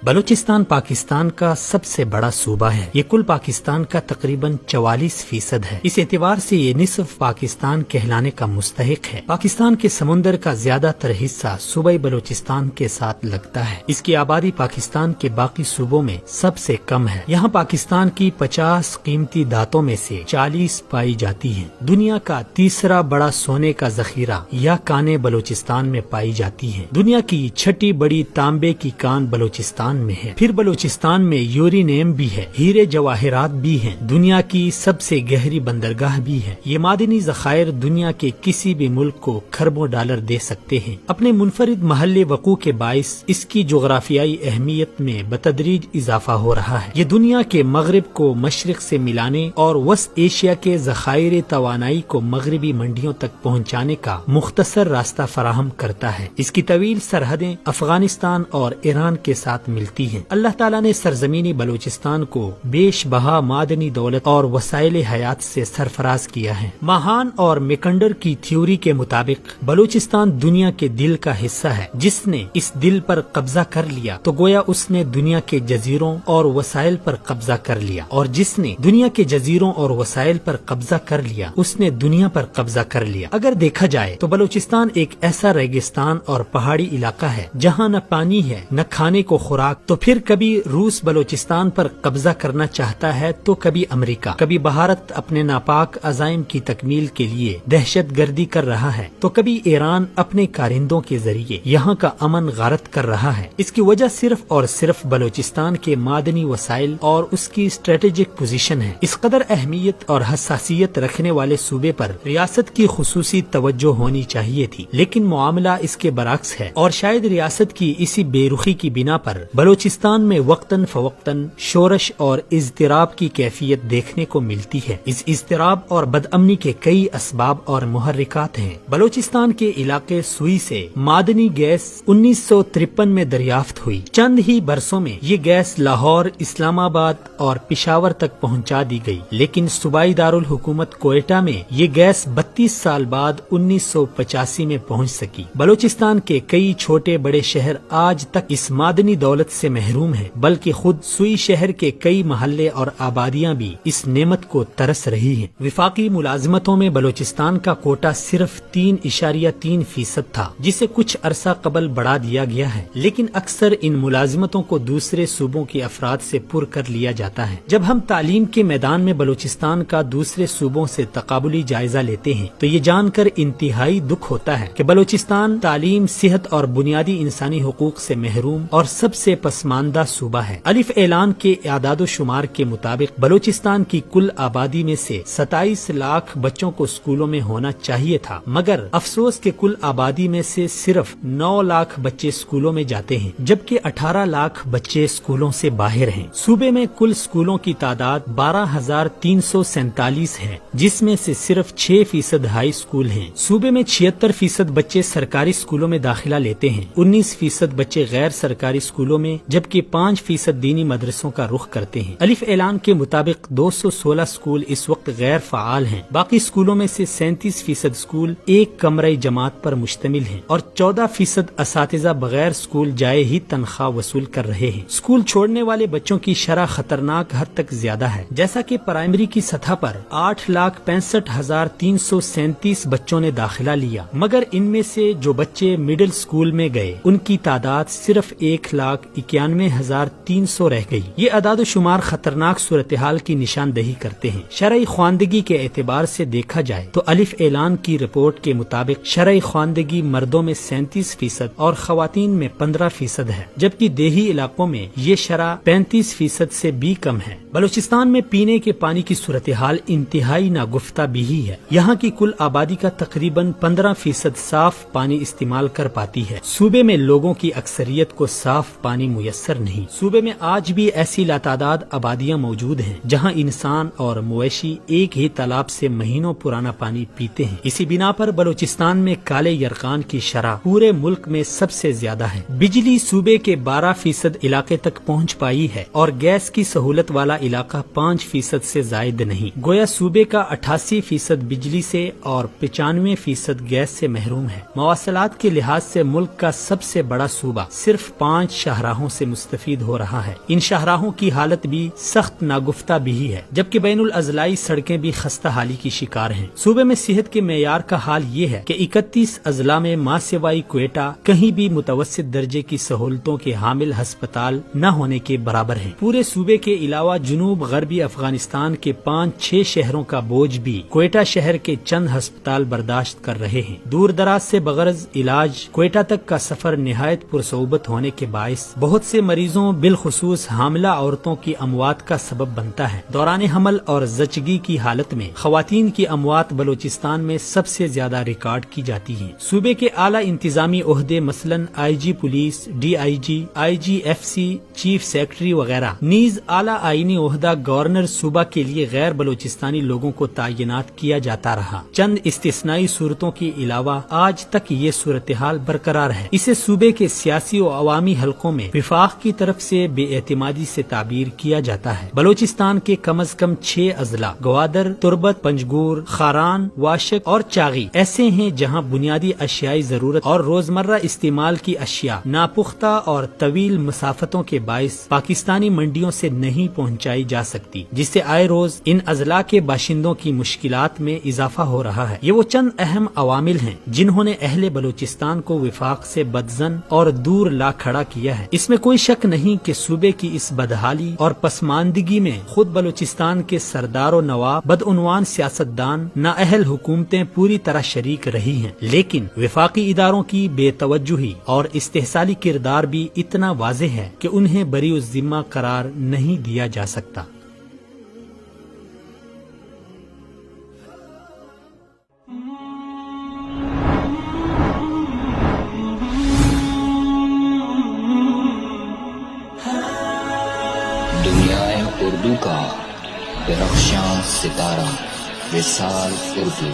بلوچستان پاکستان کا سب سے بڑا صوبہ ہے۔ یہ کل پاکستان کا تقریباً 44% ہے۔ اس اعتبار سے یہ نصف پاکستان کہلانے کا مستحق ہے۔ پاکستان کے سمندر کا زیادہ تر حصہ صوبہ بلوچستان کے ساتھ لگتا ہے۔ اس کی آبادی پاکستان کے باقی صوبوں میں سب سے کم ہے۔ یہاں پاکستان کی 50 قیمتی دھاتوں میں سے 40 پائی جاتی ہیں۔ دنیا کا تیسرا بڑا سونے کا ذخیرہ یا کانیں بلوچستان میں پائی جاتی ہیں۔ دنیا کی چھٹی بڑی تانبے کی کان بلوچستان میں ہے۔ پھر بلوچستان میں یورینیم بھی ہے، ہیرے جواہرات بھی ہیں، دنیا کی سب سے گہری بندرگاہ بھی ہے۔ یہ معدنی ذخائر دنیا کے کسی بھی ملک کو کھربوں ڈالر دے سکتے ہیں۔ اپنے منفرد محل وقوع کے باعث اس کی جغرافیائی اہمیت میں بتدریج اضافہ ہو رہا ہے۔ یہ دنیا کے مغرب کو مشرق سے ملانے اور وسط ایشیا کے ذخائر توانائی کو مغربی منڈیوں تک پہنچانے کا مختصر راستہ فراہم کرتا ہے۔ اس کی طویل سرحدیں افغانستان اور ایران کے ساتھ ملتی ہیں۔ اللہ تعالیٰ نے سرزمینی بلوچستان کو بیش بہا معدنی دولت اور وسائل حیات سے سرفراز کیا ہے۔ ماہان اور میکنڈر کی تھیوری کے مطابق بلوچستان دنیا کے دل کا حصہ ہے۔ جس نے اس دل پر قبضہ کر لیا تو گویا اس نے دنیا کے جزیروں اور وسائل پر قبضہ کر لیا، اور جس نے دنیا کے جزیروں اور وسائل پر قبضہ کر لیا اس نے دنیا پر قبضہ کر لیا۔ اگر دیکھا جائے تو بلوچستان ایک ایسا ریگستان اور پہاڑی علاقہ ہے جہاں نہ پانی ہے نہ کھانے کو خوراک۔ تو پھر کبھی روس بلوچستان پر قبضہ کرنا چاہتا ہے تو کبھی امریکہ، کبھی بھارت اپنے ناپاک عزائم کی تکمیل کے لیے دہشت گردی کر رہا ہے، تو کبھی ایران اپنے کارندوں کے ذریعے یہاں کا امن غارت کر رہا ہے۔ اس کی وجہ صرف اور صرف بلوچستان کے معدنی وسائل اور اس کی اسٹریٹجک پوزیشن ہے۔ اس قدر اہمیت اور حساسیت رکھنے والے صوبے پر ریاست کی خصوصی توجہ ہونی چاہیے تھی، لیکن معاملہ اس کے برعکس ہے، اور شاید ریاست کی اسی بے رخی کی بنا پر بلوچستان میں وقتاً فوقتاً شورش اور اضطراب کی کیفیت دیکھنے کو ملتی ہے۔ اس اضطراب اور بدامنی کے کئی اسباب اور محرکات ہیں۔ بلوچستان کے علاقے سوئی سے معدنی گیس 1953 میں دریافت ہوئی۔ چند ہی برسوں میں یہ گیس لاہور، اسلام آباد اور پشاور تک پہنچا دی گئی، لیکن صوبائی دارالحکومت کوئٹہ میں یہ گیس 32 سال بعد 1985 میں پہنچ سکی۔ بلوچستان کے کئی چھوٹے بڑے شہر آج تک اس معدنی دولت سے محروم ہے، بلکہ خود سوئی شہر کے کئی محلے اور آبادیاں بھی اس نعمت کو ترس رہی ہیں۔ وفاقی ملازمتوں میں بلوچستان کا کوٹا صرف 3.3% تھا، جسے کچھ عرصہ قبل بڑھا دیا گیا ہے، لیکن اکثر ان ملازمتوں کو دوسرے صوبوں کے افراد سے پر کر لیا جاتا ہے۔ جب ہم تعلیم کے میدان میں بلوچستان کا دوسرے صوبوں سے تقابلی جائزہ لیتے ہیں تو یہ جان کر انتہائی دکھ ہوتا ہے کہ بلوچستان تعلیم، صحت اور بنیادی انسانی حقوق سے محروم اور سب سے پسماندہ صوبہ ہے۔ الف اعلان کے اعداد و شمار کے مطابق بلوچستان کی کل آبادی میں سے 27 لاکھ بچوں کو اسکولوں میں ہونا چاہیے تھا، مگر افسوس کہ کل آبادی میں سے صرف 9 لاکھ بچے اسکولوں میں جاتے ہیں، جبکہ 18 لاکھ بچے اسکولوں سے باہر ہیں۔ صوبے میں کل اسکولوں کی تعداد 12,347 ہے، جس میں سے صرف 6% ہائی اسکول ہیں۔ صوبے میں 76% بچے سرکاری اسکولوں میں داخلہ لیتے ہیں، 19% بچے غیر سرکاری اسکولوں میں، جبکہ 5% دینی مدرسوں کا رخ کرتے ہیں۔ الف اعلان کے مطابق 216 اسکول اس وقت غیر فعال ہیں۔ باقی اسکولوں میں سے 37% اسکول ایک کمرہ جماعت پر مشتمل ہیں، اور 14% اساتذہ بغیر اسکول جائے ہی تنخواہ وصول کر رہے ہیں۔ اسکول چھوڑنے والے بچوں کی شرح خطرناک حد تک زیادہ ہے، جیسا کہ پرائمری کی سطح پر 8,65,337 بچوں نے داخلہ لیا، مگر ان میں سے جو بچے مڈل اسکول میں گئے ان کی تعداد صرف 1,91,300 رہ گئی۔ یہ اعداد و شمار خطرناک صورتحال کی نشاندہی کرتے ہیں۔ شرعی خواندگی کے اعتبار سے دیکھا جائے تو الف اعلان کی رپورٹ کے مطابق شرعی خواندگی مردوں میں 37% اور خواتین میں 15% ہے، جبکہ دیہی علاقوں میں یہ شرح 35% سے بھی کم ہے۔ بلوچستان میں پینے کے پانی کی صورتحال انتہائی ناگفتہ بھی ہے۔ یہاں کی کل آبادی کا تقریباً 15% صاف پانی استعمال کر پاتی ہے۔ صوبے میں لوگوں کی اکثریت کو صاف پانی میسر نہیں۔ صوبے میں آج بھی ایسی لاتعداد آبادیاں موجود ہیں جہاں انسان اور مویشی ایک ہی تالاب سے مہینوں پرانا پانی پیتے ہیں۔ اسی بنا پر بلوچستان میں کالے یرقان کی شرح پورے ملک میں سب سے زیادہ ہے۔ بجلی صوبے کے 12% علاقے تک پہنچ پائی ہے، اور گیس کی سہولت والا علاقہ 5% سے زائد نہیں۔ گویا صوبے کا 88% بجلی سے اور 95% گیس سے محروم ہے۔ مواصلات کے لحاظ سے ملک کا سب سے بڑا صوبہ صرف 5 شاہراہ شاہراہوں سے مستفید ہو رہا ہے۔ ان شاہراہوں کی حالت بھی سخت ناگفتہ بھی ہے، جبکہ بین الاضلاعی سڑکیں بھی خستہ حالی کی شکار ہیں۔ صوبے میں صحت کے معیار کا حال یہ ہے کہ 31 اضلاع میں ماں سوائے کوئٹہ کہیں بھی متوسط درجے کی سہولتوں کے حامل ہسپتال نہ ہونے کے برابر ہیں۔ پورے صوبے کے علاوہ جنوب غربی افغانستان کے 5-6 شہروں کا بوجھ بھی کوئٹہ شہر کے چند ہسپتال برداشت کر رہے ہیں۔ دور دراز سے بغرض علاج کوئٹہ تک کا سفر نہایت پرصعوبت ہونے کے باعث بہت سے مریضوں بالخصوص حاملہ عورتوں کی اموات کا سبب بنتا ہے۔ دوران حمل اور زچگی کی حالت میں خواتین کی اموات بلوچستان میں سب سے زیادہ ریکارڈ کی جاتی ہیں۔ صوبے کے اعلیٰ انتظامی عہدے مثلاً IG police, DIG، IGFC، chief secretary وغیرہ نیز اعلیٰ آئینی عہدہ گورنر صوبہ کے لیے غیر بلوچستانی لوگوں کو تعینات کیا جاتا رہا۔ چند استثنائی صورتوں کے علاوہ آج تک یہ صورتحال برقرار ہے۔ اسے صوبے کے سیاسی و عوامی حلقوں میں وفاق کی طرف سے بے اعتمادی سے تعبیر کیا جاتا ہے۔ بلوچستان کے کم از کم 6 اضلاع گوادر، تربت، پنجگور، خاران، واشک اور چاغی ایسے ہیں جہاں بنیادی اشیائی ضرورت اور روزمرہ استعمال کی اشیاء ناپختہ اور طویل مسافتوں کے باعث پاکستانی منڈیوں سے نہیں پہنچائی جا سکتی، جس سے آئے روز ان اضلاع کے باشندوں کی مشکلات میں اضافہ ہو رہا ہے۔ یہ وہ چند اہم عوامل ہیں جنہوں نے اہل بلوچستان کو وفاق سے بدظن اور دور لا کھڑا کیا ہے۔ اس میں کوئی شک نہیں کہ صوبے کی اس بدحالی اور پسماندگی میں خود بلوچستان کے سردار و نواب، بدعنوان سیاستدان، نااہل حکومتیں پوری طرح شریک رہی ہیں، لیکن وفاقی اداروں کی بے توجہی اور استحصالی کردار بھی اتنا واضح ہے کہ انہیں بری الذمہ قرار نہیں دیا جا سکتا۔ دنیائے اردو کا درخشاں ستارہ وصال اردو۔